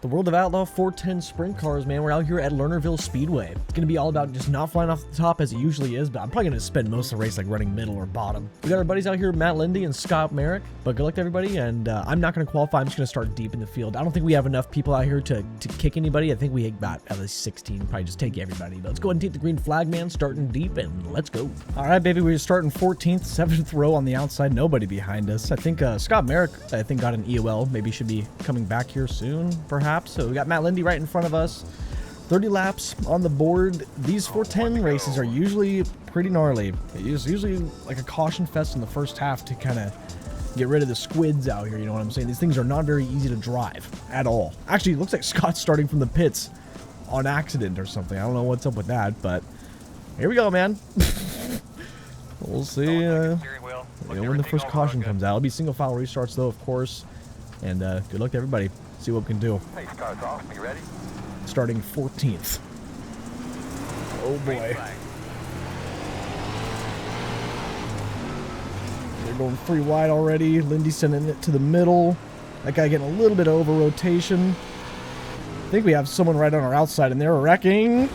The world of outlaw 410 sprint cars, man. We're out here at Lernerville Speedway. It's going to be all about just not flying off the top as it usually is, but I'm probably going to spend most of the race like running middle or bottom. We got our buddies out here, Matt Lindy and Scott Merrick, but good luck to everybody, and I'm not going to qualify. I'm just going to start deep in the field. I don't think we have enough people out here to kick anybody. I think we got at least 16, probably just take everybody. But let's go ahead and take the green flag, man, starting deep, and let's go. All right, baby, we're starting 14th, 7th row on the outside, nobody behind us. I think Scott Merrick, I think, got an EOL, maybe should be coming back here soon, perhaps. So we got Matt Lindy right in front of us. 30 laps on the board. These 410 races are usually pretty gnarly. It's usually like a caution fest in the first half to kind of get rid of the squids out here, you know what I'm saying? These things are not very easy to drive at all. Actually, it looks like Scott's starting from the pits on accident or something. I don't know what's up with that, but here we go, man. We'll see when the first caution comes out. It'll be single file restarts, though, of course. And good luck to everybody. See what we can do. Hey, starts off. You ready? Starting 14th. Oh boy. They're going free wide already. Lindy sending it to the middle. That guy getting a little bit of over rotation. I think we have someone right on our outside and they're wrecking.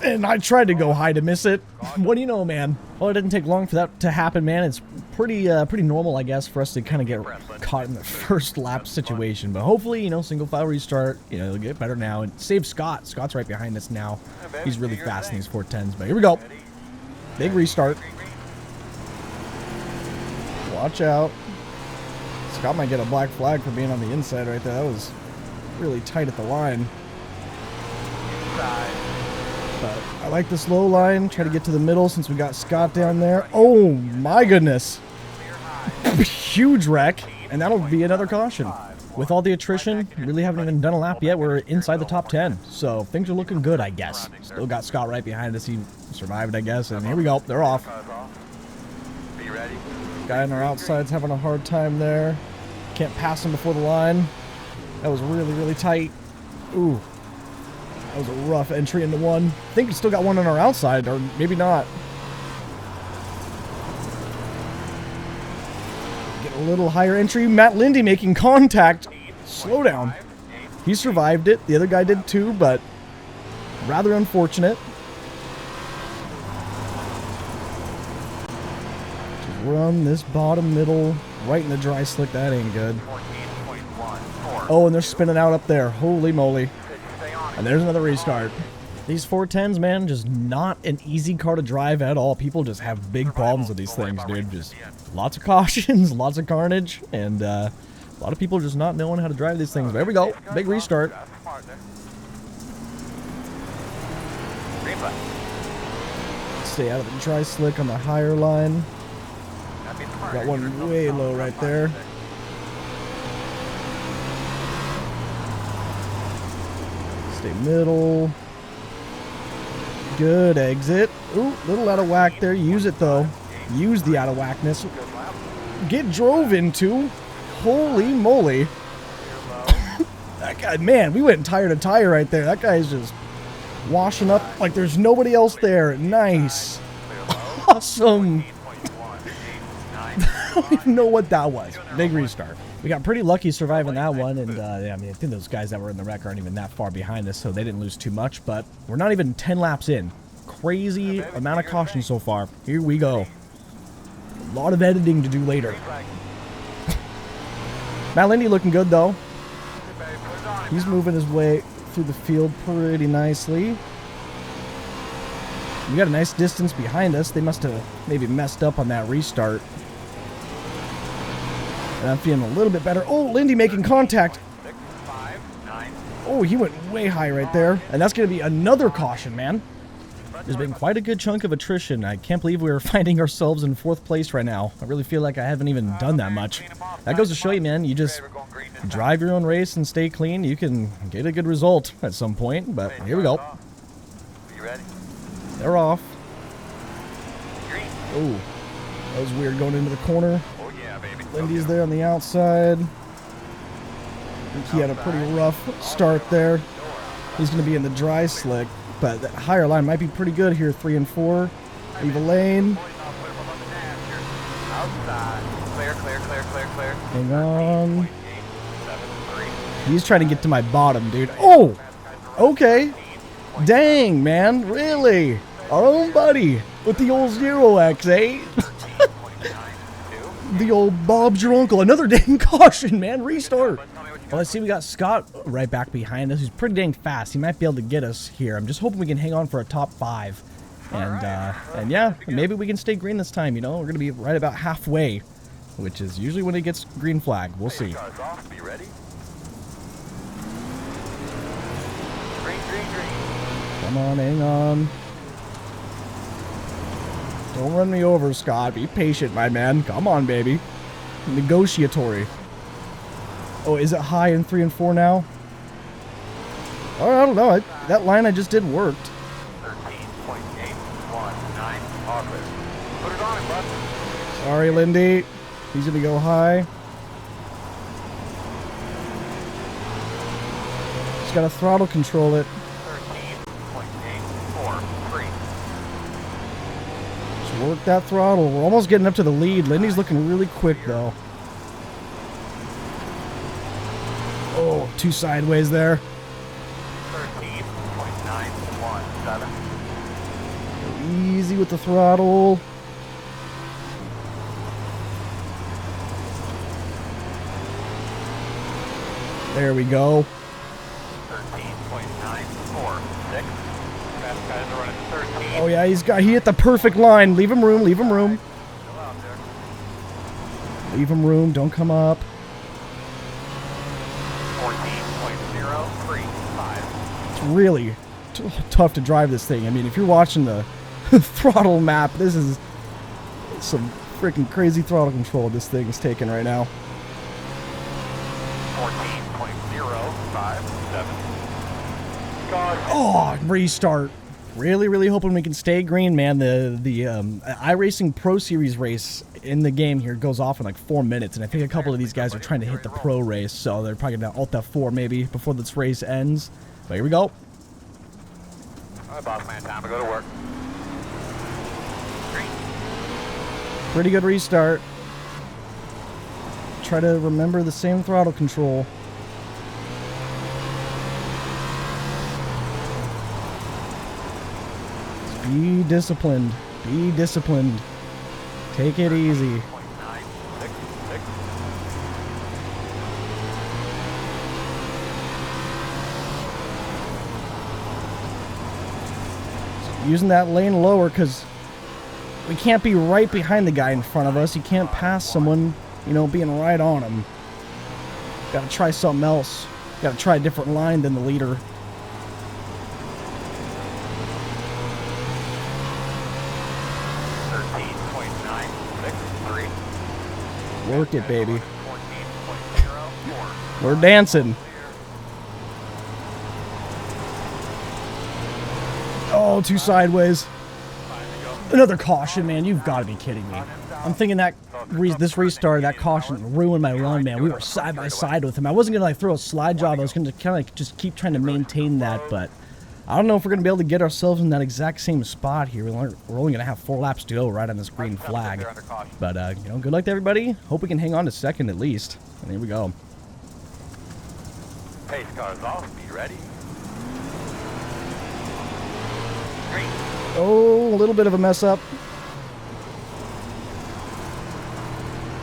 And I tried to go high to miss it. What do you know, man? Well, it didn't take long for that to happen, man. It's pretty normal, I guess, for us to kind of get caught in the first lap situation. But hopefully, you know, single file restart, you know, it'll get better now. And save Scott. Scott's right behind us now. He's really fast in these 410s. But here we go. Big restart. Watch out. Scott might get a black flag for being on the inside right there. That was really tight at the line. But I like this low line. Try to get to the middle since we got Scott down there. Oh my goodness. Huge wreck. And that'll be another caution. With all the attrition, really haven't even done a lap yet. We're inside the top 10. So things are looking good, I guess. Still got Scott right behind us. He survived, I guess. And here we go. They're off. Guy on our outside's having a hard time there. Can't pass him before the line. That was really, really tight. Ooh. That was a rough entry into one. I think we still got one on our outside, or maybe not. Get a little higher entry. Matt Lindy making contact. Slow down. He survived it. The other guy did too, but rather unfortunate. Just run this bottom middle right in the dry slick. That ain't good. Oh, and they're spinning out up there. Holy moly. And there's another restart. These 410s, man, just not an easy car to drive at all. People just have big problems with these things, dude. Just lots of cautions, lots of carnage, and a lot of people just not knowing how to drive these things. But here we go. Big restart. Stay out of the dry slick on the higher line. Got one way low right there. Stay middle. Good exit. Ooh, little out of whack there. Use it though. Use the out of whackness. Get drove into. Holy moly. That guy, man, we went tire to tire right there. That guy's just washing up like there's nobody else there. Nice. Awesome. I don't even know what that was. Big restart. We got pretty lucky surviving that one, and yeah, I mean, I think those guys that were in the wreck aren't even that far behind us, so they didn't lose too much, but we're not even 10 laps in. Crazy amount of caution so far. Here we go. A lot of editing to do later. Matt Lindy looking good, though. He's moving his way through the field pretty nicely. We got a nice distance behind us. They must have maybe messed up on that restart. And I'm feeling a little bit better. Oh, Lindy making contact. Oh, he went way high right there. And that's going to be another caution, man. There's been quite a good chunk of attrition. I can't believe we're finding ourselves in 4th place right now. I really feel like I haven't even done that much. That goes to show you, man, you just drive your own race and stay clean. You can get a good result at some point. But here we go. They're off. Oh, that was weird going into the corner. Lindy's there on the outside. I think he had a pretty rough start there. He's going to be in the dry slick, but that higher line might be pretty good here. 3 and 4. Leave a lane. Hang on. He's trying to get to my bottom, dude. Oh! Okay. Dang, man. Really? Our own buddy with the old 0x, eh? The old Bob's your uncle. Another dang caution, man. Restart. Well, let's see. We got Scott right back behind us. He's pretty dang fast. He might be able to get us here. I'm just hoping we can hang on for a top 5. And yeah, maybe we can stay green this time, you know? We're going to be right about halfway, which is usually when it gets green flag. We'll see. Come on, hang on. Don't run me over, Scott. Be patient, my man. Come on, baby. Negotiatory. Oh, is it high in 3 and 4 now? Oh, I don't know. That line I just did worked. 13.819. Put it on him, bud. Sorry, Lindy. He's going to go high. Just got to throttle control it. 13.843. Just work that throttle. We're almost getting up to the lead. Lindy's looking really quick, though. Oh, 2 sideways there. 13.917. Easy with the throttle. There we go. 13.946. Fast guys are running 13. Oh yeah, he hit the perfect line. Leave him room, leave him room. Still out there. Leave him room, don't come up. 14.035. It's really tough to drive this thing. I mean, if you're watching the throttle map, this is some freaking crazy throttle control this thing is taking right now. 14.057. Oh, restart. Really hoping we can stay green, man. The iRacing Pro Series race in the game here goes off in like 4 minutes, and I think a couple of these guys are trying to hit the pro race, so they're probably going to Alt F4 maybe before this race ends. But here we go. Alright, boss man, time to go to work. Green. Pretty good restart. Try to remember the same throttle control. Be disciplined. Be disciplined. Take it easy. 0.966. Using that lane lower because we can't be right behind the guy in front of us. You can't pass someone, you know, being right on him. Gotta try something else. Gotta try a different line than the leader. Work it, baby. 14.04. We're dancing. Oh, 2 sideways. Another caution, man. You've got to be kidding me. I'm thinking that this restart, that caution ruined my run, man. We were side by side with him. I wasn't going to like throw a slide job. I was going to kind of like just keep trying to maintain that, but I don't know if we're going to be able to get ourselves in that exact same spot here. We're only going to have 4 laps to go right on this green flag. But, you know, good luck to everybody. Hope we can hang on to second at least. And here we go. Pace cars off. Be ready. Green. Oh, a little bit of a mess up.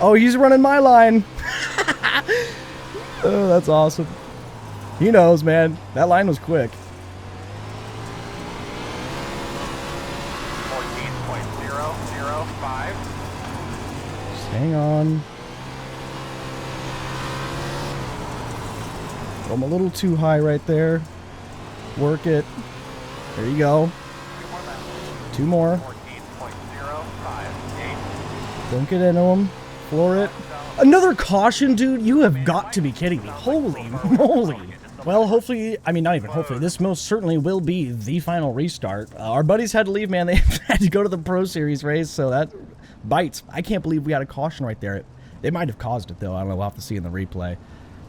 Oh, he's running my line. Oh, that's awesome. He knows, man. That line was quick. 14.005. Just hang on. I'm a little too high right there. Work it. There you go. 2 more. 14.058. Don't get into him. Floor it. Another caution, dude? You have got to be kidding me. Holy moly. Well, hopefully, I mean, not even hopefully, this most certainly will be the final restart. Our buddies had to leave, man. They had to go to the Pro Series race, so that bites. I can't believe we had a caution right there. They might have caused it, though. I don't know. We'll have to see in the replay.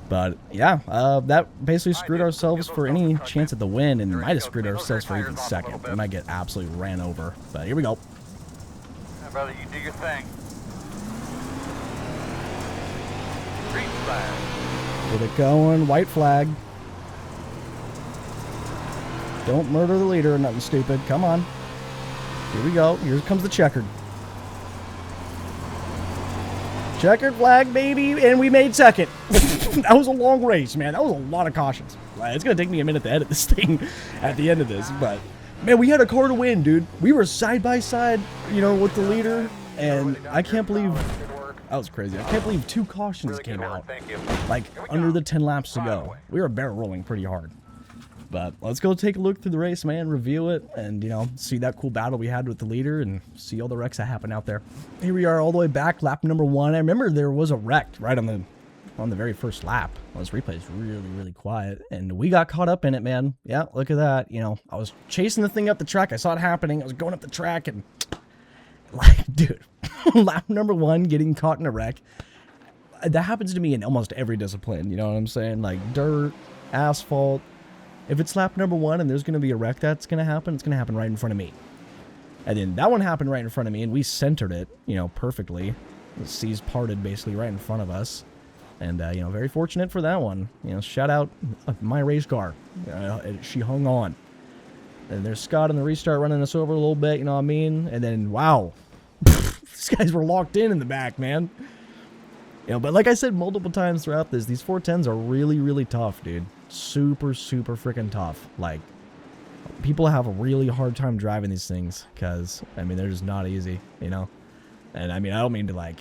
But, yeah, that basically screwed ourselves for any chance at the win, and might have screwed ourselves for even second. We might get absolutely ran over. But here we go. Yeah, brother, you do your thing. Green flag. Get it going. White flag. Don't murder the leader or nothing stupid. Come on. Here we go. Here comes the checkered. Checkered flag, baby. And we made second. That was a long race, man. That was a lot of cautions. It's going to take me a minute to edit this thing at the end of this. But, man, we had a car to win, dude. We were side by side, you know, with the leader. And I can't believe... That was crazy. I can't believe 2 cautions came out. Like, under the 10 laps to go. We were barrel rolling pretty hard. But let's go take a look through the race, man, review it, and, you know, see that cool battle we had with the leader and see all the wrecks that happened out there. Here we are all the way back, lap number 1. I remember there was a wreck right on the very first lap. Well, this replay is really, really quiet, and we got caught up in it, man. Yeah, look at that. You know, I was chasing the thing up the track. I saw it happening. I was going up the track, and, like, dude, lap number 1, getting caught in a wreck. That happens to me in almost every discipline, you know what I'm saying? Like, dirt, asphalt. If it's lap number 1 and there's going to be a wreck that's going to happen, it's going to happen right in front of me. And then that one happened right in front of me, and we centered it, you know, perfectly. The seas parted basically right in front of us. And, you know, very fortunate for that one. You know, shout out my race car. She hung on. And there's Scott in the restart running us over a little bit, you know what I mean? And then, wow. These guys were locked in the back, man. You know, but like I said multiple times throughout this, these 410s are really, really tough, dude. Super, super freaking tough. Like, people have a really hard time driving these things because, I mean, they're just not easy, you know? And, I mean, I don't mean to, like,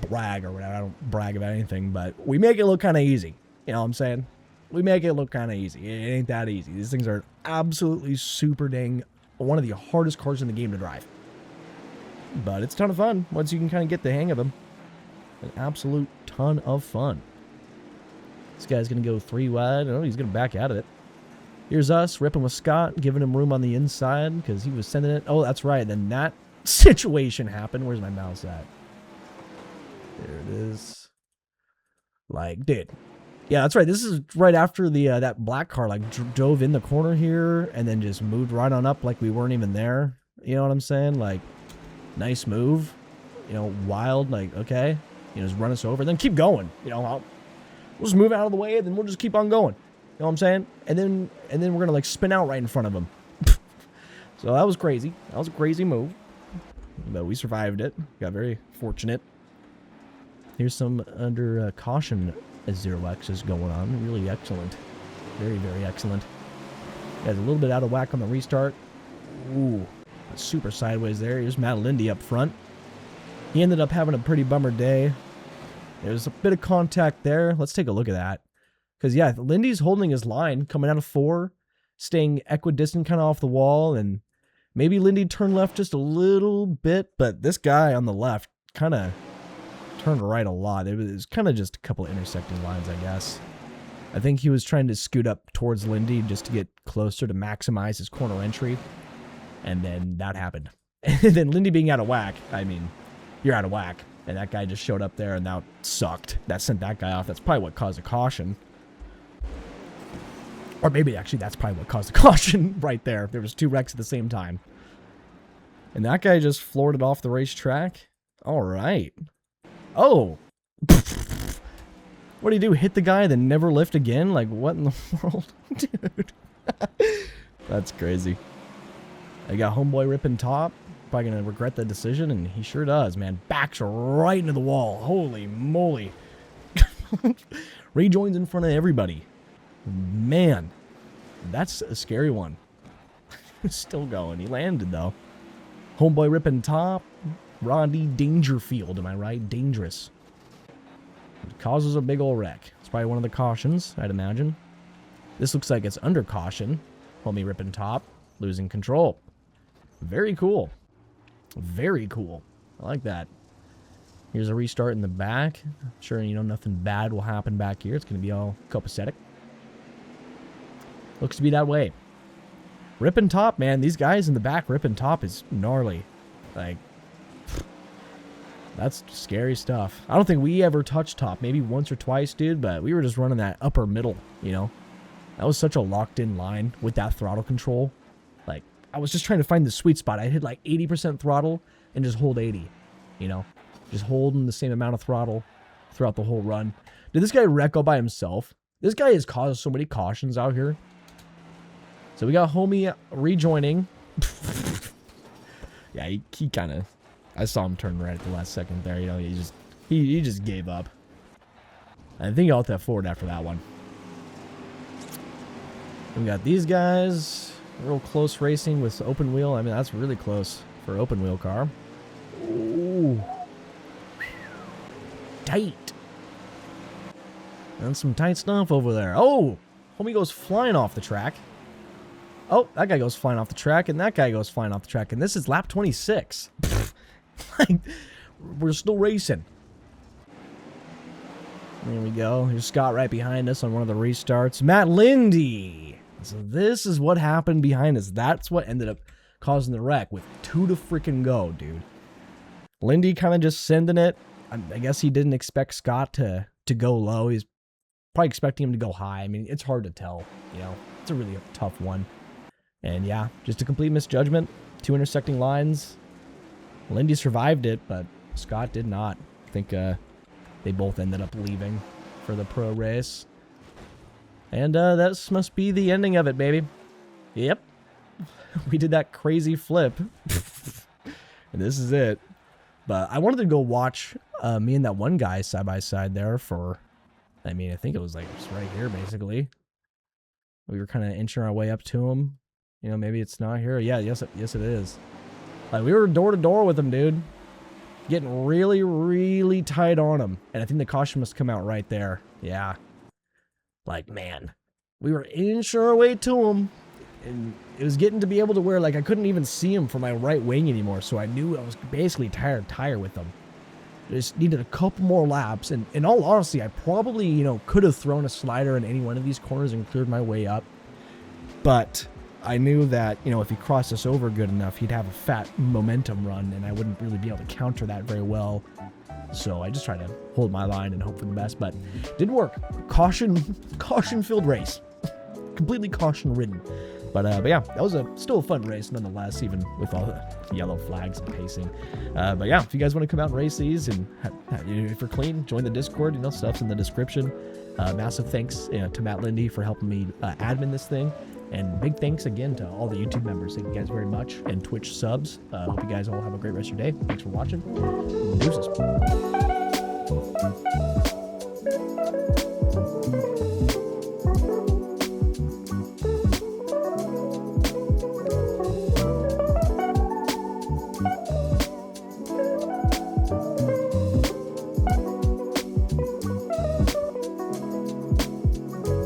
brag or whatever. I don't brag about anything, but we make it look kind of easy. You know what I'm saying? We make it look kind of easy. It ain't that easy. These things are absolutely super dang one of the hardest cars in the game to drive. But it's a ton of fun once you can kind of get the hang of them. An absolute ton of fun. This guy's going to go 3 wide. Oh, he's going to back out of it. Here's us ripping with Scott, giving him room on the inside because he was sending it. Oh, that's right. Then that situation happened. Where's my mouse at? There it is. Like, dude. Yeah, that's right. This is right after the that black car like drove in the corner here and then just moved right on up like we weren't even there. You know what I'm saying? Like, nice move. You know, wild. Like, okay. You know, just run us over and then keep going. You know, we'll just move out of the way and then we'll just keep on going. You know what I'm saying? And then we're going to like spin out right in front of him. So that was crazy. That was a crazy move. But we survived it. Got very fortunate. Here's some under caution 0x's going on. Really excellent. Very, very excellent. Guys, a little bit out of whack on the restart. Ooh. Super sideways there. Here's Matt Lindy up front. He ended up having a pretty bummer day. There's a bit of contact there. Let's take a look at that. Because, yeah, Lindy's holding his line, coming out of 4, staying equidistant kind of off the wall, and maybe Lindy turned left just a little bit, but this guy on the left kind of turned right a lot. It was kind of just a couple of intersecting lines, I guess. I think he was trying to scoot up towards Lindy just to get closer to maximize his corner entry, and then that happened. And then Lindy being out of whack, I mean, you're out of whack. And that guy just showed up there and that sucked. That sent that guy off. That's probably what caused a caution. Or maybe actually that's probably what caused the caution right there. There was 2 wrecks at the same time. And that guy just floored it off the racetrack. All right. Oh. What do you do? Hit the guy then never lift again? Like, what in the world? Dude. That's crazy. I got homeboy ripping top. Probably going to regret the decision, and he sure does, man. Backs right into the wall. Holy moly. Rejoins in front of everybody. Man, that's a scary one. Still going. He landed, though. Homeboy ripping top. Rodney Dangerfield, am I right? Dangerous. It causes a big ol' wreck. It's probably one of the cautions, I'd imagine. This looks like it's under caution. Homie ripping top. Losing control. Very cool. Very cool. I like that. Here's a restart in the back. I'm sure, you know, nothing bad will happen back here. It's going to be all copacetic. Looks to be that way. Ripping top, man. These guys in the back ripping top is gnarly. Like, that's scary stuff. I don't think we ever touched top. Maybe once or twice, dude, but we were just running that upper middle, you know. That was such a locked-in line with that throttle control. Like, I was just trying to find the sweet spot. I hit like 80% throttle and just hold 80, you know. Just holding the same amount of throttle throughout the whole run. Did this guy wreck all by himself? This guy has caused so many cautions out here. So we got homie rejoining. Yeah, he kind of... I saw him turn right at the last second there. You know, he just gave up. I think I'll hit that forward after that one. We got these guys. Real close racing with open wheel. I mean, that's really close for open wheel car. Ooh. Tight. And some tight stuff over there. Oh! Homie goes flying off the track. Oh, that guy goes flying off the track, and that guy goes flying off the track. And this is lap 26. Like, we're still racing. There we go. Here's Scott right behind us on one of the restarts. Matt Lindy. So this is what happened behind us. That's what ended up causing the wreck with 2 to freaking go, dude. Lindy kind of just sending it. I guess he didn't expect Scott to go low. He's probably expecting him to go high. I mean, it's hard to tell, you know. It's a really tough one. And yeah, just a complete misjudgment. 2 intersecting lines. Lindy survived it, but Scott did not. I think they both ended up leaving for the pro race. And that must be the ending of it, baby. Yep. We did that crazy flip. And this is it. But I wanted to go watch me and that one guy side by side there for, I mean, I think it was like just right here, basically. We were kind of inching our way up to him. You know, maybe it's not here. Yeah, yes it is. Like, we were door to door with him, dude. Getting really, really tight on him. And I think the caution must come out right there. Yeah. Like, man. We were inching our way to him. And it was getting to be able to where, like, I couldn't even see him from my right wing anymore. So I knew I was basically tire with him. Just needed a couple more laps. And in all honesty, I probably, you know, could have thrown a slider in any one of these corners and cleared my way up. But I knew that, you know, if he crossed us over good enough, he'd have a fat momentum run, and I wouldn't really be able to counter that very well. So I just tried to hold my line and hope for the best, but it didn't work. Caution-filled race. Completely caution-ridden. But yeah, that was still a fun race nonetheless, even with all the yellow flags and pacing. But yeah, if you guys want to come out and race these, and if you're clean, join the Discord. You know, stuff's in the description. Massive thanks to Matt Lindy for helping me admin this thing. And big thanks again to all the YouTube members. Thank you guys very much. And Twitch subs. Hope you guys all have a great rest of your day. Thanks for watching. Deuces.